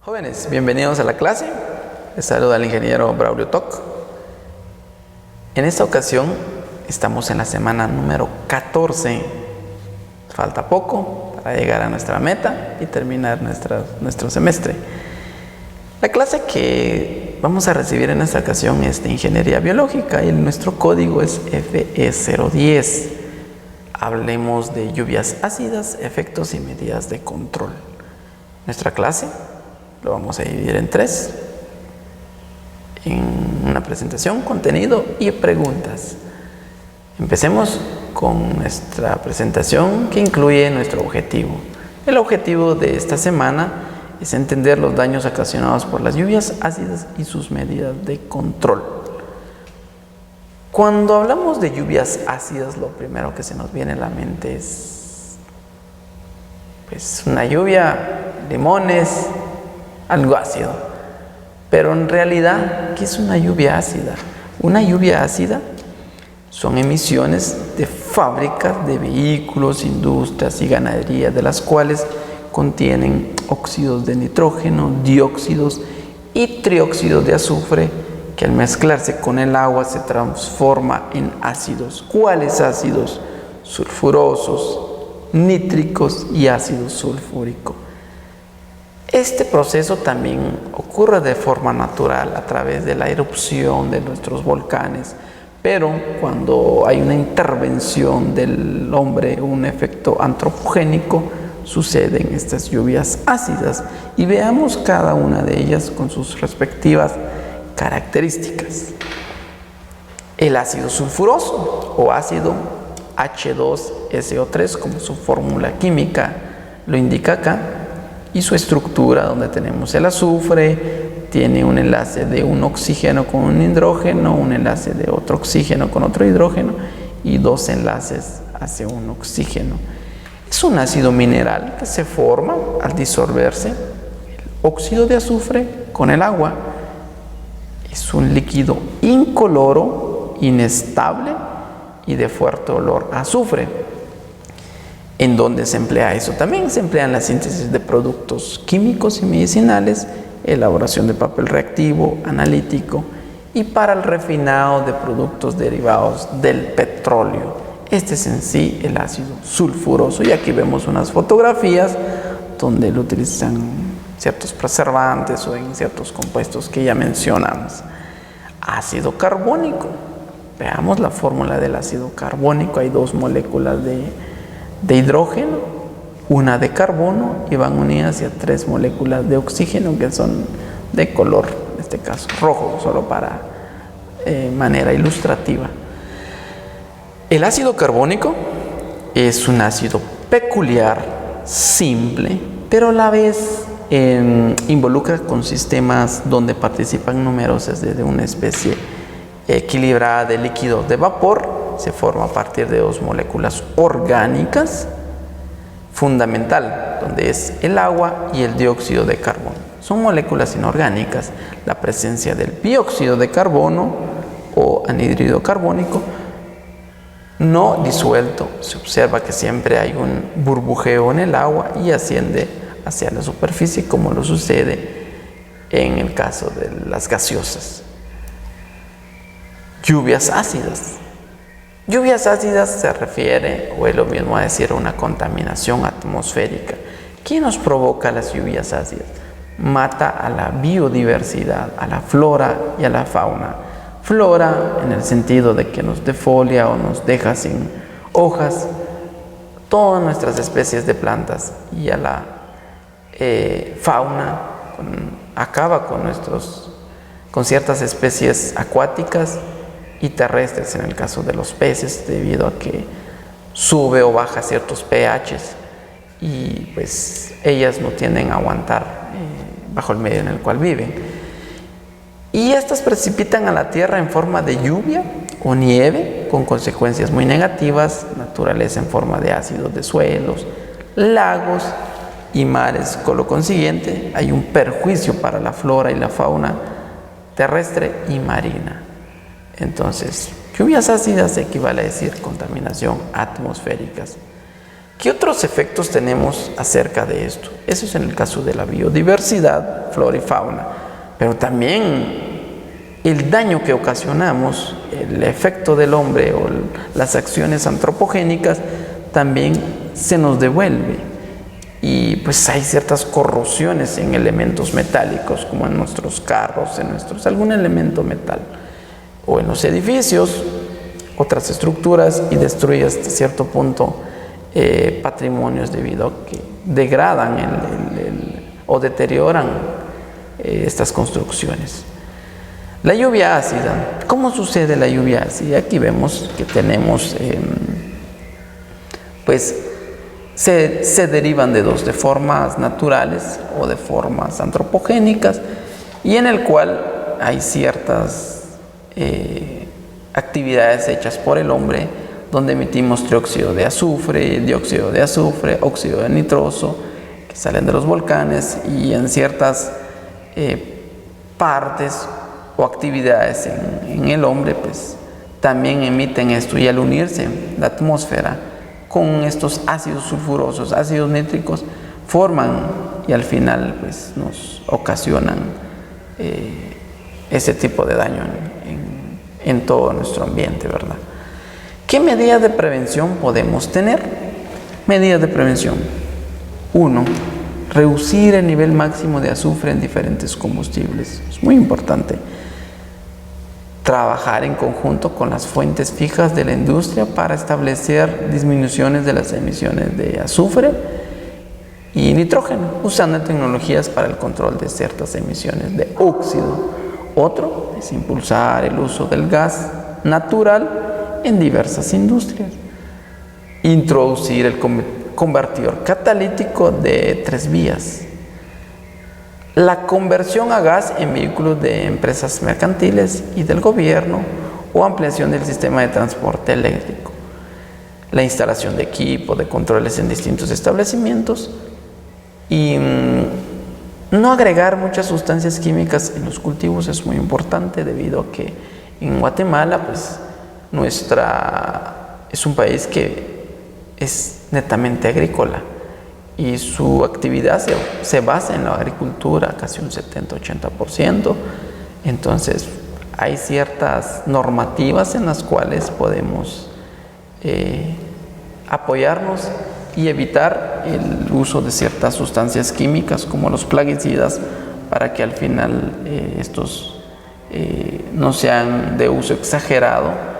Jóvenes, bienvenidos a la clase. Les saluda el ingeniero Braulio Toc. En esta ocasión estamos en la semana número 14. Falta poco para llegar a nuestra meta y terminar nuestro semestre. La clase que vamos a recibir en esta ocasión es de Ingeniería Biológica y nuestro código es FE010. Hablemos de lluvias ácidas, efectos y medidas de control. Nuestra clase lo vamos a dividir en 3. En una presentación, contenido y preguntas. Empecemos con nuestra presentación que incluye nuestro objetivo. El objetivo de esta semana es entender los daños ocasionados por las lluvias ácidas y sus medidas de control. Cuando hablamos de lluvias ácidas, lo primero que se nos viene a la mente es una lluvia, limones, algo ácido. Pero en realidad, ¿qué es una lluvia ácida? Una lluvia ácida son emisiones de fábricas de vehículos, industrias y ganadería, de las cuales contienen óxidos de nitrógeno, dióxidos y trióxidos de azufre, que al mezclarse con el agua se transforma en ácidos. ¿Cuáles ácidos? Sulfurosos, nítricos y ácido sulfúrico. Este proceso también ocurre de forma natural a través de la erupción de nuestros volcanes, pero cuando hay una intervención del hombre, un efecto antropogénico, suceden estas lluvias ácidas, y veamos cada una de ellas con sus respectivas características. El ácido sulfuroso o ácido H2SO3, como su fórmula química lo indica acá, y su estructura, donde tenemos el azufre, tiene un enlace de un oxígeno con un hidrógeno, un enlace de otro oxígeno con otro hidrógeno y 2 enlaces hacia un oxígeno. Es un ácido mineral que se forma al disolverse el óxido de azufre con el agua. Es un líquido incoloro, inestable y de fuerte olor a azufre. ¿En dónde se emplea eso? También se emplea en la síntesis de productos químicos y medicinales, elaboración de papel reactivo, analítico y para el refinado de productos derivados del petróleo. Este es en sí el ácido sulfuroso, y aquí vemos unas fotografías donde lo utilizan ciertos preservantes o en ciertos compuestos que ya mencionamos. Ácido carbónico. Veamos la fórmula del ácido carbónico. Hay 2 moléculas de hidrógeno, una de carbono, y van unidas a 3 moléculas de oxígeno que son de color, en este caso rojo, solo para manera ilustrativa. El ácido carbónico es un ácido peculiar, simple, pero a la vez involucra con sistemas donde participan numerosas de una especie equilibrada de líquido de vapor. Se forma a partir de 2 moléculas orgánicas, fundamental, donde es el agua y el dióxido de carbono. Son moléculas inorgánicas. La presencia del dióxido de carbono o anhídrido carbónico no disuelto. Se observa que siempre hay un burbujeo en el agua y asciende hacia la superficie, como lo sucede en el caso de las gaseosas. Lluvias ácidas. Lluvias ácidas se refiere, o es lo mismo a decir, una contaminación atmosférica. ¿Qué nos provoca las lluvias ácidas? Mata a la biodiversidad, a la flora y a la fauna. Flora en el sentido de que nos defolia o nos deja sin hojas todas nuestras especies de plantas, y a la fauna acaba con ciertas especies acuáticas y terrestres, en el caso de los peces, debido a que sube o baja ciertos pHs y pues ellas no tienden a aguantar bajo el medio en el cual viven. Y estas precipitan a la tierra en forma de lluvia o nieve, con consecuencias muy negativas, naturaleza en forma de ácidos de suelos, lagos y mares. Con lo consiguiente, hay un perjuicio para la flora y la fauna terrestre y marina. Entonces, lluvias ácidas equivale a decir contaminación atmosférica. ¿Qué otros efectos tenemos acerca de esto? Eso es en el caso de la biodiversidad, flora y fauna, pero también el daño que ocasionamos, el efecto del hombre o las acciones antropogénicas también se nos devuelve. Y pues hay ciertas corrosiones en elementos metálicos, como en nuestros carros, algún elemento metal, o en los edificios, otras estructuras, y destruye hasta cierto punto patrimonios debido a que degradan o deterioran estas construcciones. La lluvia ácida. ¿Cómo sucede la lluvia ácida? Aquí vemos que tenemos, pues, se derivan de dos, de formas naturales o de formas antropogénicas, y en el cual hay ciertas actividades hechas por el hombre, donde emitimos dióxido de azufre, óxido de nitroso, que salen de los volcanes, y en ciertas partes o actividades en el hombre, pues también emiten esto, y al unirse la atmósfera con estos ácidos sulfurosos, ácidos nítricos, forman y al final pues nos ocasionan ese tipo de daño en todo nuestro ambiente, ¿verdad? ¿Qué medidas de prevención podemos tener? Medidas de prevención. 1. Reducir el nivel máximo de azufre en diferentes combustibles. Es muy importante. Trabajar en conjunto con las fuentes fijas de la industria para establecer disminuciones de las emisiones de azufre y nitrógeno, usando tecnologías para el control de ciertas emisiones de óxido. Otro es impulsar el uso del gas natural en diversas industrias. Introducir el convertidor catalítico de 3 vías. La conversión a gas en vehículos de empresas mercantiles y del gobierno, o ampliación del sistema de transporte eléctrico. La instalación de equipos de controles en distintos establecimientos, y no agregar muchas sustancias químicas en los cultivos es muy importante, debido a que en Guatemala pues es un país que es netamente agrícola, y su actividad se basa en la agricultura, casi un 70-80%. Entonces hay ciertas normativas en las cuales podemos apoyarnos y evitar el uso de ciertas sustancias químicas como los plaguicidas, para que al final estos no sean de uso exagerado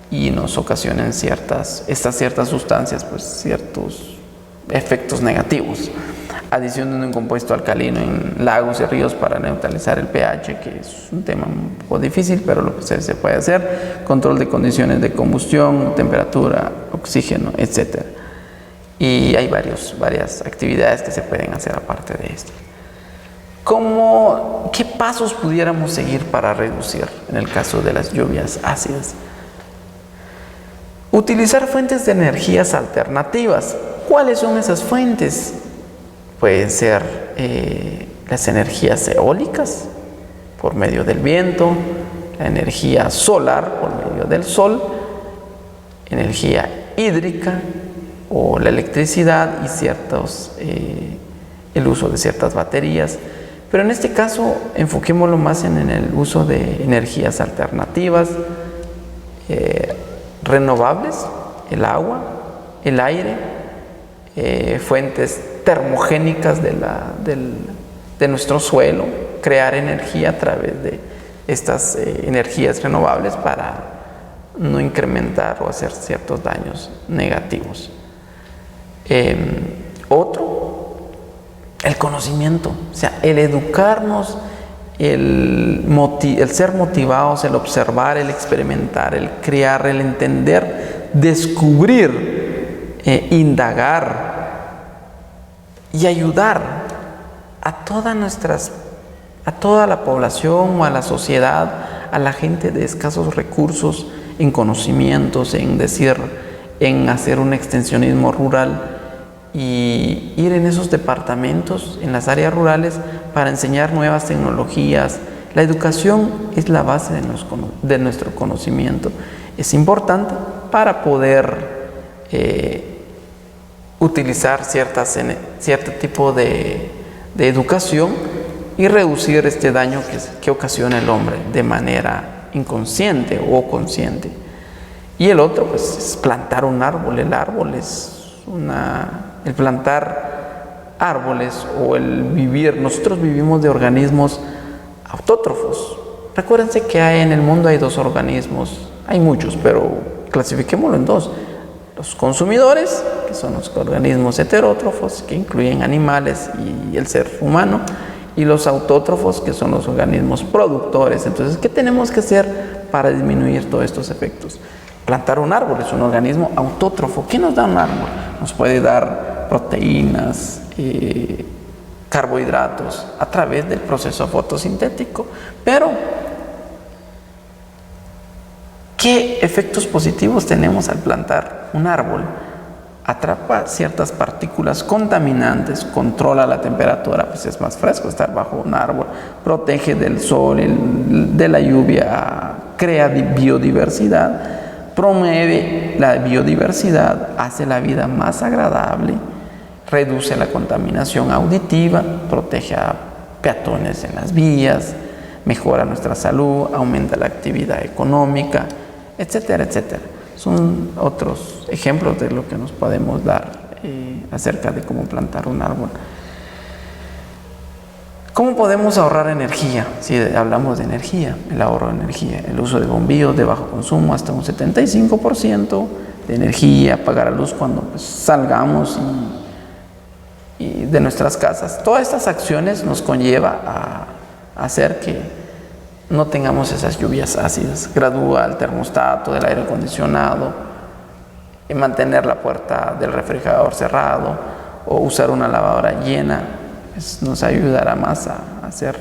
y nos ocasionen estas ciertas sustancias pues ciertos efectos negativos. Adición de un compuesto alcalino en lagos y ríos para neutralizar el pH, que es un tema un poco difícil, pero lo que se puede hacer. Control de condiciones de combustión, temperatura, oxígeno, etc. Y hay varias actividades que se pueden hacer aparte de esto. ¿Qué pasos pudiéramos seguir para reducir en el caso de las lluvias ácidas? Utilizar fuentes de energías alternativas. ¿Cuáles son esas fuentes? Pueden ser las energías eólicas por medio del viento, la energía solar por medio del sol, energía hídrica o la electricidad y el uso de ciertas baterías. Pero en este caso enfoquémoslo más en el uso de energías alternativas, renovables, el agua, el aire, fuentes termogénicas de nuestro suelo, crear energía a través de estas energías renovables para no incrementar o hacer ciertos daños negativos. Otro, el conocimiento, o sea, el educarnos, el ser motivados, el observar, el experimentar, el crear, el entender, descubrir, indagar y ayudar a toda la población o a la sociedad, a la gente de escasos recursos en conocimientos, en hacer un extensionismo rural, y ir en esos departamentos, en las áreas rurales, para enseñar nuevas tecnologías. La educación es la base de nuestro conocimiento. Es importante para poder utilizar cierto tipo de educación y reducir este daño que ocasiona el hombre de manera inconsciente o consciente. Y el otro, pues, es plantar un árbol. El árbol es el plantar árboles o el vivir. Nosotros vivimos de organismos autótrofos. Recuérdense que en el mundo hay dos organismos, hay muchos, pero clasifiquémoslo en dos. Los consumidores, que son los organismos heterótrofos, que incluyen animales y el ser humano, y los autótrofos, que son los organismos productores. Entonces, ¿qué tenemos que hacer para disminuir todos estos efectos? Plantar un árbol es un organismo autótrofo. ¿Qué nos da un árbol? Nos puede dar proteínas, carbohidratos a través del proceso fotosintético. Pero, ¿qué efectos positivos tenemos al plantar un árbol? Atrapa ciertas partículas contaminantes, controla la temperatura, pues es más fresco estar bajo un árbol, protege del sol, de la lluvia, crea biodiversidad, promueve la biodiversidad, hace la vida más agradable, reduce la contaminación auditiva, protege a peatones en las vías, mejora nuestra salud, aumenta la actividad económica, etcétera, etcétera. Son otros ejemplos de lo que nos podemos dar acerca de cómo plantar un árbol. ¿Cómo podemos ahorrar energía? Si hablamos de energía, el ahorro de energía, el uso de bombillos de bajo consumo hasta un 75% de energía, apagar la luz cuando salgamos y de nuestras casas. Todas estas acciones nos conlleva a hacer que no tengamos esas lluvias ácidas. Gradúa el termostato del aire acondicionado, y mantener la puerta del refrigerador cerrado o usar una lavadora llena, nos ayudará más a ser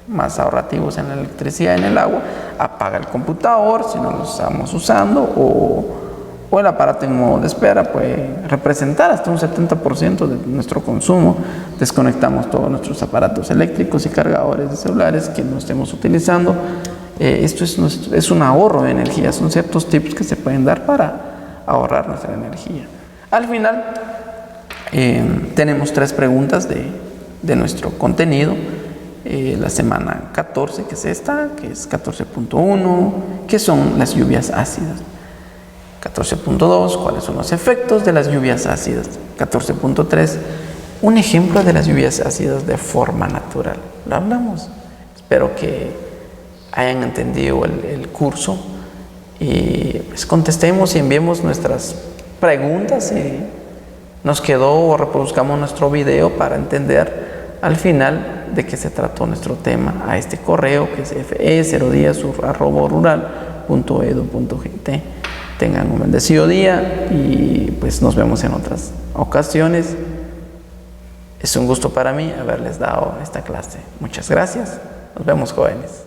más ahorrativos en la electricidad y en el agua. Apaga el computador si no lo estamos usando, o el aparato en modo de espera puede representar hasta un 70% de nuestro consumo. Desconectamos todos nuestros aparatos eléctricos y cargadores de celulares que no estemos utilizando. Esto es un ahorro de energía. Son ciertos tips que se pueden dar para ahorrar nuestra energía. Al final tenemos 3 preguntas de nuestro contenido. La semana 14, que es esta, que es 14.1, que son las lluvias ácidas. 14.2, ¿cuáles son los efectos de las lluvias ácidas? 14.3, un ejemplo de las lluvias ácidas de forma natural. Lo hablamos. Espero que hayan entendido el curso y pues contestemos y enviemos nuestras preguntas y nos quedó o reproduzcamos nuestro video para entender al final de qué se trató nuestro tema a este correo que es fe0díaz@rural.edu.gt. Tengan un bendecido día y pues nos vemos en otras ocasiones. Es un gusto para mí haberles dado esta clase. Muchas gracias. Nos vemos, jóvenes.